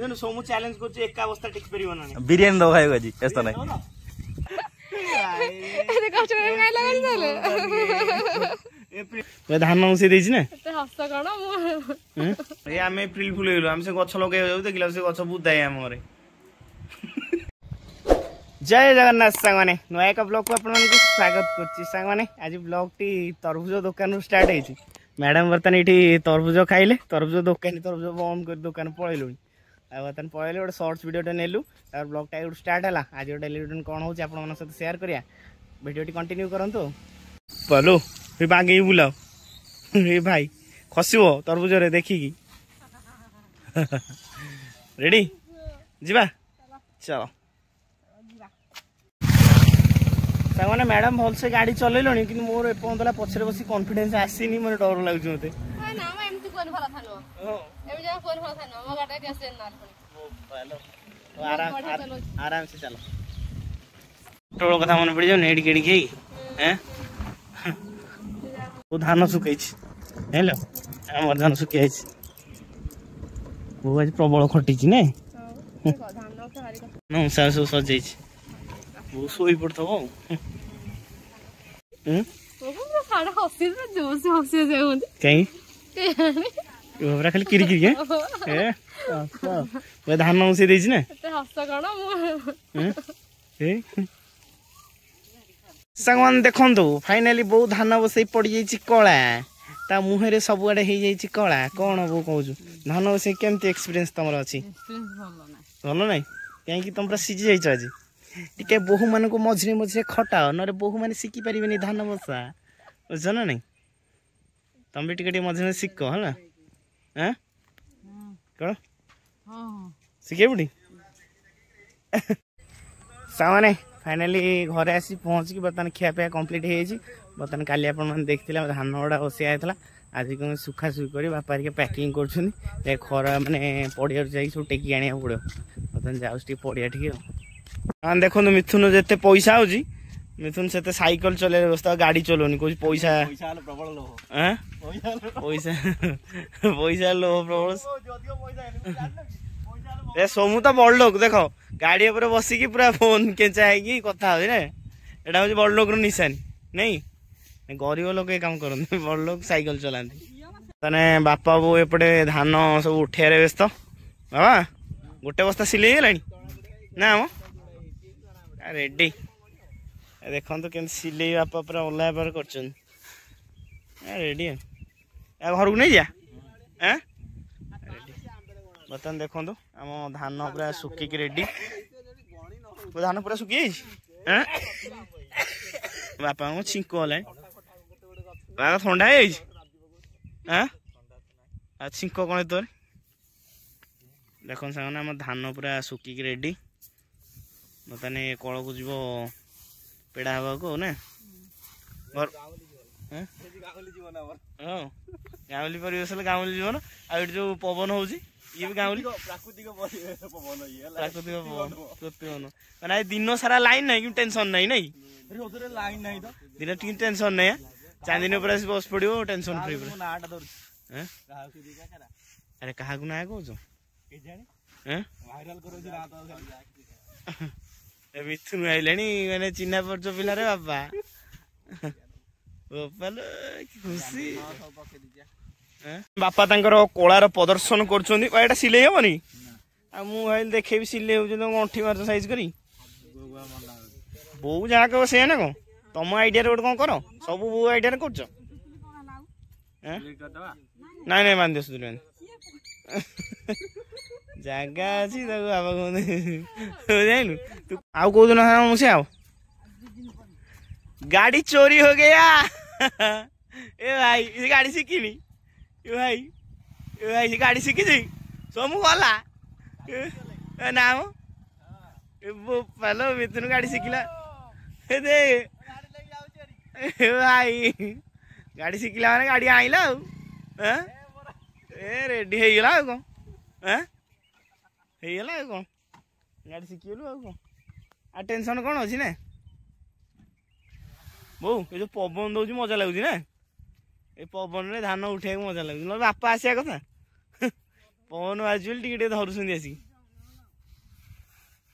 देखो सोमू चैलेंज करछ एका अवस्था टिक परिबो ना बिरयानी दो खाइबो जी व्यस्त नै एते कष्ट करे काय लागल ताले ए धान उसे देछि ना एते हस कण मु ए आमे एप्रिल फुल हेलो हम से गछ लगे जाउ देखिला से गछ बुदाय हम घरे जय जगन्नाथ सांगने नुआ एक ब्लॉग को अपन को स्वागत करछि सांगने आज ब्लॉग टी तरबुज दुकान स्टार्ट हेछि मैडम बर्तन ये तरबुज खाइले तरबुज दुकानी तरबुज बंद कर दुकान पलैलु बर्तन पलैले गोटे सर्ट्स वीडियो नेलु तार ब्लॉग टा स्टार्ट है आज डेली रूटीन कौन हो सहित शेयर करिया वीडियो कंटिन्यू करंतु पलो ये बागे बुलाओ ये भाई खसबो तरबुज रे देखिकी रेडी जीवा चलो सामने मैडम भल से गाड़ी चलैलो कि मोर एपला पछरे बसी कॉन्फिडेंस आसीनी मोर डर लागछ मते ना मैं एमती कोन भला थानो एबे जा कोन भला थानो मो गाटा के से नाल पड़ी आराम से चलो टोल कथा मन पड़ी जो नेडी केडी के हैं वो धान सुकै छी हेलो हमर धान सुकै छी वो आज प्रबल खटी छी ने धान तो हारी न सासु सजै छी वो सोई पड़थबो तो साडा हसी तो जोर से हसी जाय होंदे कहीं ओबरा खाली किरी किरी ए वो धान उसे देछि ना एते हस कण मु ए संगवन देखंतु फाइनली बहु धान बसई पड़ी जाई छी कळा ता मुहरे सब आडे हे जाई छी कळा कोन बो कहू धान बसई केमती एक्सपीरियंस तमर अछि एक्सपीरियंस भलो नै काहे कि तुमरा सिजी जाई छ आज टिके बहु मान को मझे मझे खटाओ नरे बहु माने शिखी पारे धान बसा बुझ ना नहीं तुम भी टिके मझे मझे शिख है हाँ कौन शिखे बुढ़ी सामने फाइनाली घरे आसी पहुँचिक बर्तमान खियापिया कम्प्लीट हो बर्तमान काली आपने देखते धान गुड़ा बसिया होता आज कौन सुखा सुखी कर बापा के पैकिंग कर खरा मानने पड़िया जाकि सब टेकी आने पड़ो बर्तमान जाऊँ पड़िया टे हाँ देखो मिथुन जिते पैसा हो मिथुन से साइकिल चले व्यवस्था गाड़ी चलोनी कौन पैसा पैसा पैसा लो प्रबल ए सोमू तो बड़ लोक देख गाड़ी उपर बसिकी पूरा फोन केचा है कथा हो एटा हूँ बड़ लोक निशानी नहीं गरीब लोग काम करते बड़ लोग साइकिल चलाती ताने बापा बो एपटे धान सब उठे व्यस्त बाबा गोटे बस्ता सिले गला ना मो रेडी देखो तो केम सिले बापा पूरा ओला पर कर रेडी घर को नहीं जा बर्तमान देखो तो आम धान पूरा सुखिक रेडी धान पूरा सुखी बापा को छिंक है बाबा थंडा है छिंक कौन तोर देख सामने आम धान पूरा सुखिक रेडी बर्तमान कल को जीव पेड़ा हवा को ना गाँवली परिवेश गाँवली जीवन आ जो पवन हो गाँवली प्राकृतिक पवन माने दिन सारा लाइन नहीं कि टेंशन नहीं नहीं दिन टी टेंशन नहीं चांदिनी पर बस पड़ो टेंशन फ्री अरे क्या ना कौच मिथुन आइले मैंने चिन्हा परच पिला रे बापा खुशी बापा तांकर कलार प्रदर्शन कर सिले हेनी मुझे देखे सिले अंठी मार्च साइज करी बो जहाँ कह से ना कौन तुम आइडिया गोटे कौन कर सब बो आइडिया कर ना ना मान दियो जगह अच्छी बाबा कौन जाइलु तू आउ कौ दिन मुझे आओ गाड़ी चोरी हो गया ए भाई ये गाड़ी सीखी भाई गाड़ी शिखी सोमू गला नाम पहलो मिथुन गाड़ी शिखला भाई गाड़ी शिखला मैंने गाड़ी आईला रेडी हो कौन कौन गाड़ी शिखिगलु कौन आ टेंशन कौन अच्छी ना बो ये जो पवन दौर मजा लगुच ना ये पवन धान उठे मजा लगुच बापा आसा कथा पवन बाजू टे धरुं आसिक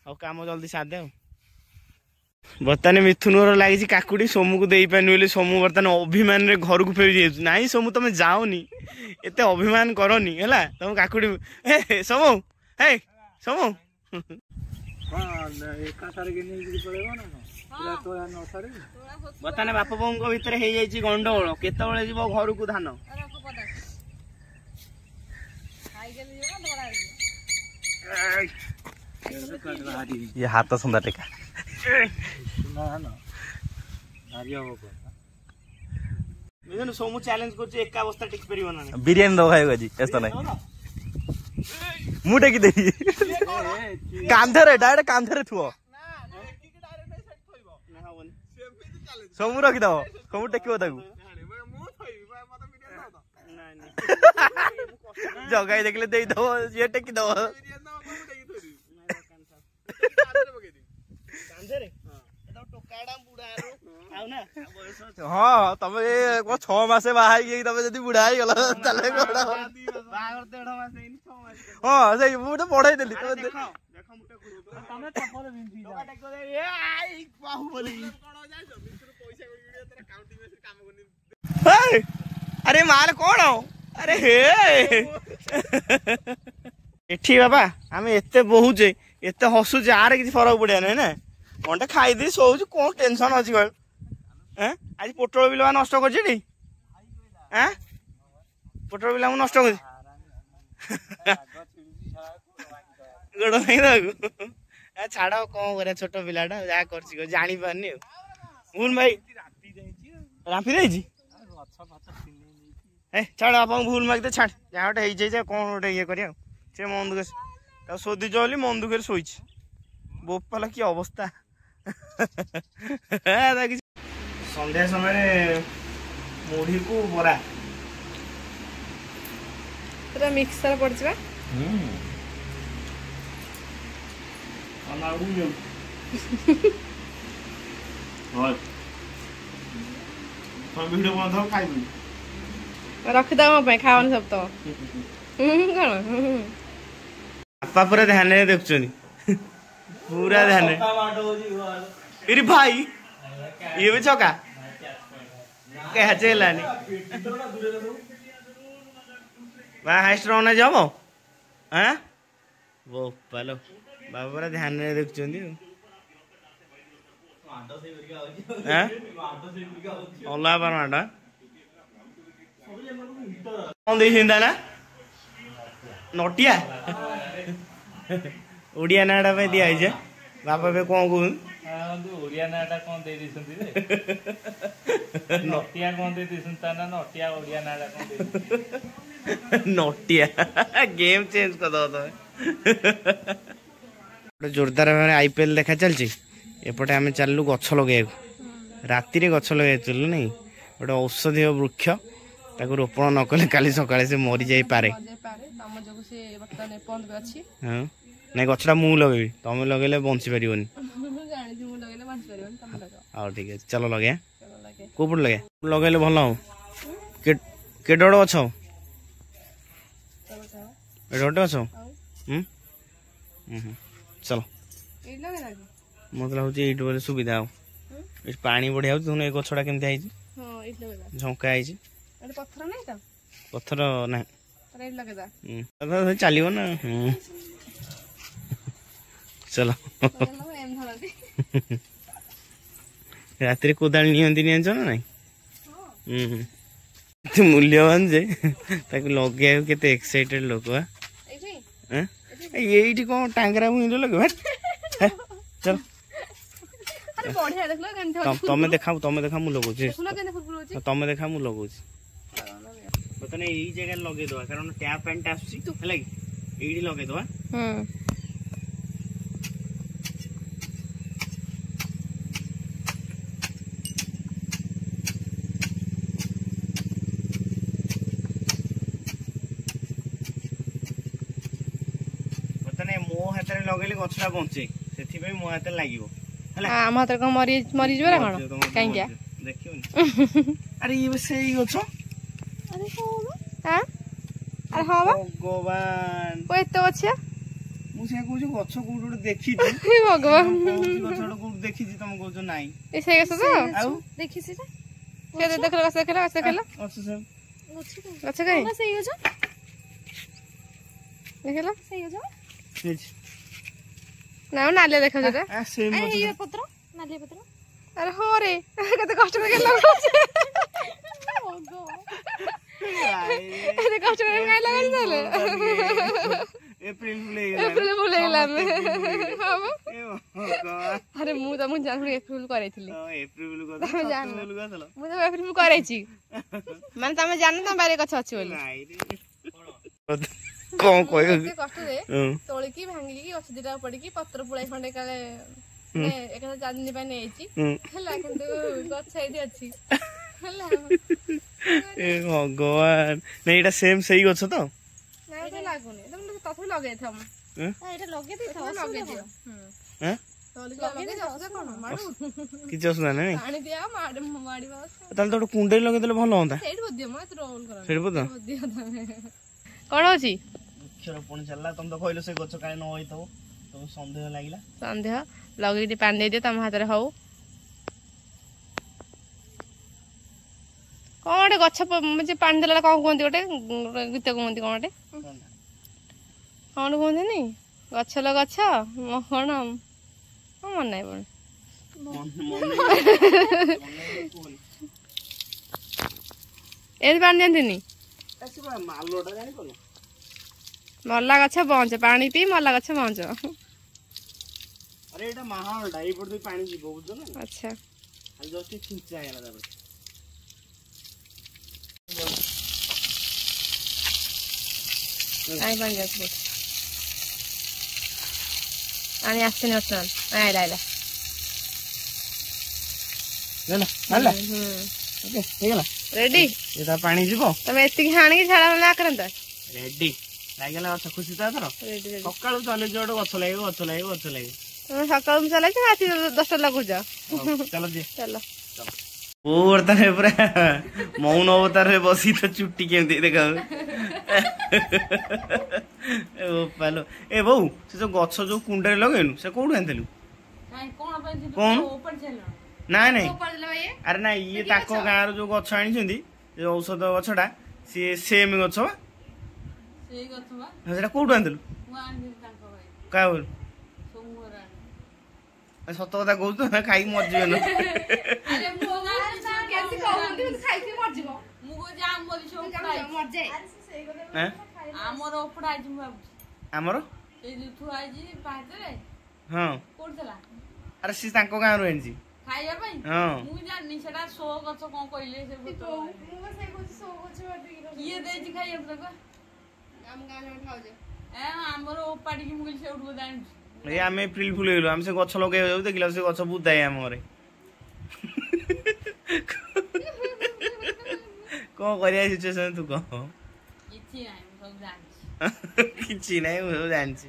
ଆଉ କାମ ଜଲ୍ଦି ସାରିଦେ ଆଉ। ବର୍ତ୍ତମାନ ମିଥୁନର ଲାଗିଛି କାକୁଡି ସୋମୁକୁ ଦେଇପାରୁନି ବୋଲି ସୋମୁ ବର୍ତ୍ତମାନ ଅଭିମାନରେ ଘରକୁ ଫେରି ଯାଉଛି। ନାଇଁ ସୋମୁ ତମେ ଯାଅନି, ଏତେ ଅଭିମାନ କରନି ହେଲା। ତମ କାକୁଡି ସୋମୁ ହେ ସୋମୁ ବର୍ତ୍ତମାନ ବାପା ବୋଉଙ୍କ ଭିତରେ ହେଇଯାଇଛି ଗଣ୍ଡଗୋଳ। କେତେବେଳେ ଯିବ ଘରକୁ ଧାନ? ये हाथ सुंदर टेका सोमू चैलेंज कर एका अवस्था टिक परिबो ना बिरयानी दो खाइबो जी एस्तो नै मुटे की देई कांधरे डायरेक्ट कांधरे थुओ सोमू रखि दो सोमू टेकिबो ताकू जगाई देखले देई दो ये टेकी दो हाँ तब 6 मासे बाहर तब जब बुढ़ा हाँ से मुझे पढ़ाई देली अरे माल कौन अरे हे एठी बाबा आम एते बहुचे एते हसुचे आर किसी फरक पड़िया ना ना घंटे खाईदी शोच कौन टेंशन अच्छी कह आज पोटल बिल नष्ट कर पोटल बिल नष्ट कर गोड़ छाड़ कौन कर छोट पिलाटा जहाँ कर जानी पारनी भूल भाई राफी जाइए छाड़ आप भूल मागते छाड़ जहाँ गोटे हो कौन गोटे ये कर मन दुख सोधी चली मन दुखे शोई बोपाला कि अवस्था संध्या समय मुढ़ी को बरा पूरा मिक्सर पड़ जा रखिद खाओ सब तो आपा पूरा ध्यान देखुं पूरा ध्यान फिर भाई ये भी चौका क्या चलानी हाइस्ट रन जब हाँ वो पालो बाबा पूरा ध्यान देखुं अल्लाह पर माटा कौन दे ना नटिया ओडिया नाड़ा पे दिया है बापा पे कौन कहूँ ओडिया नाटा कौन दे दिसंती रे नटिया कौन दे दिसंता ना नटिया ओडिया नाटा कौन दे नटिया गेम चेंज कर दो तो जोरदार भाव आईपीएल देखा चलची एपटे आम चलू गछ लगे राति गछ लगे चलू नहीं गोटे औषधीय वृक्ष ताको रोपण न कले काली सकाळे से मरी जाई पारे हाँ नहीं गछटा मु लगे तुम लगे बंची पार हाँ ठीक है चलो लगे कौ पट लगे लगे भल हो के बड़ गछ गोटे गछ चलो मत लगुच ये बोले सुविधा हो पानी बढ़िया हो गछटा केमती झंका पत्थर ना चलो ना चलो राति कोदाल नियंती ना ना मूल्यवान जे लगे केते एक्साइटेड लोक ये कौन टांगरा भूमि लगे चल तमें देखा मु लगुच तमें देखा मु लगुच बर्तमान यही जगह लगे दवा कारण टैप पैंट आसुची है ये लगे दवा मो हाथ में लगे गछटा बचे से मो हाथ लगे आम हाथ कौन मरी जा कहीं देखियो अरे ये से गछ अरे हाँ अरे हाँ भगवान को एत अच्छे ମୁଁ ସେ କହୁଛି ଗଛ କୋଉଠି ଗୋଟେ ଦେଖିଛି हे भगवान କହୁଛି ଗଛ ଗୋଟେ କୋଉଠି ଦେଖିଛି ତମେ କହୁଛ ନାଇଁ ए से गछ तो ଆଉ देखि से के देख गछ देखला ଅଛି ସେ गछ कहीं सही हो जा देखला सही हो जा ହେଇଛି ना नाले देखा जेटा ଆ ସେମ୍ अरे ये पत्र नाले पत्र अरे हो रे कते कष्ट करके लगाउछ अरे कष्ट करके काय लगाउछ ताले एप्रिल फुल ହେଇଗଲା ଆମେ हां ए भगवान अरे मु त मु जान एप्रिल करैथिली एप्रिल को तमे जान एप्रिल को चलो मु त एप्रिल करैछि माने तमे जान त बारे कछ अछि बोली ନାଇଁ रे कौन कोई कष्ट रे तोळी की भांगी की गछ दिटा पड़ी की पत्र पुळाई खंडे काले ने एकटा चांदनी पाई नेछि हला किंतु गछ एठी अछि हला ए भगवान नहीं एटा सेम सही गछ तो नहीं तो लागुनी तुम तथु लगे थम एटा लगे दे थम लगे दियो हैं तोली लगे दे जस कोन माडू किछ असुना नहीं पानी दिया माडी बास ताल तो कुंडे लगे देले भलो होता सेठ बदियो म तो रोल करा सेठ बद बदियो तमे कोन होची अक्षर पुणी चलला तुम तो कहलो से गछ काहे न होइतो तुम संदेह लागिला संदेह लगे पानी दे दियो तम हाथ रे हौ कौन गछ मुझे पानी देला कौन कहती गोटे गीत कहती कौन गोटे कौन कहते नहीं गछ ल गछ कौन मन नहीं पड़े ए पानी दियंती मालोटा जानि कोन मल्ला गछ बंच पानी पी मल्ला गछ बंच अरे एटा महालटा ए पड़ पानी जीवो बुझो ना अच्छा आज जस्ट खिंचा गेला तापर आई बन जाते आणि असते नाही होत आयला आयला ना हल्ला ओके हेगला रेडी एटा पानी जीवो तमे एतिकी हाणी की छाड़ा ना करंत रेडी लागला अच्छा खुशी ता तर रेडी रेडी सकाळू चले जोड गछ लागो तमे सकाळ चला कि राती 10 लगु जा चलो जी चलो और तने पूरा मौन अवतार में बसी तो चुट्टी केमती देखा ओ पालो ए बौ से जो गछ जो कुंडे लगेनु से कोडु आनथलु कौन ना नहीं अरे ना ये ताको गाँव जो गछ आनी जो औषध गछटा सी सेम गछ सेटा कोडु आनथलु का बोल सत कथा कहू तो खाई मरजिबे न आमर हाँ अरे सी तांको गाँव रो एनसी हाँ ये आम एप्रिल फुल गलु आम से गछ लगे देखला से गछ बुदाए आम घरे कौन करिया सिचुएशन तू कह किछि नै मु जानछि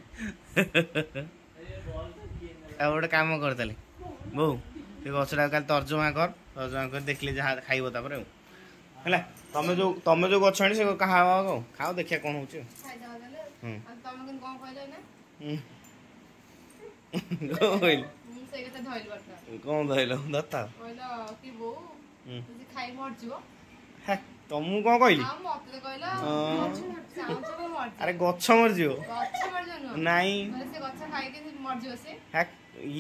आ गोटे काम कर ताले बो से गछटा काल तर्जमा कर देखले जहा खाइबो तापर हैला तमे जो गछ आनी से खाओ खाओ देखिया कोन होछ कौन धैल दत्ता तुमको कौन कहली अरे गछ मरजियो नाई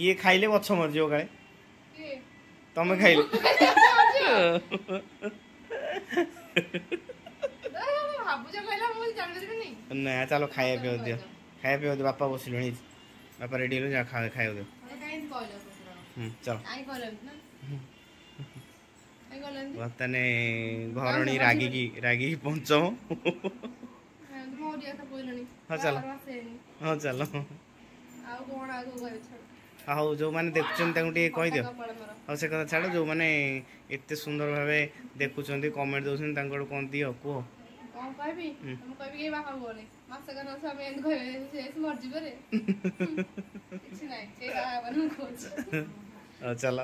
ये खाइले गछ मरजियो काले तमे खाइले ना चलो खाया पियो दियो बापा बसिलुणी बापा रेडी हो जा खाया दियो चलो बर्तने घरणी रागी की पंचम हाँ चलो हाँ जो मैंने देखुं कही दियो हाँ से कथा छाड़ जो मैंने एत सुंदर भाव देखुं कमेंट दौरान कौन दियो कह चलो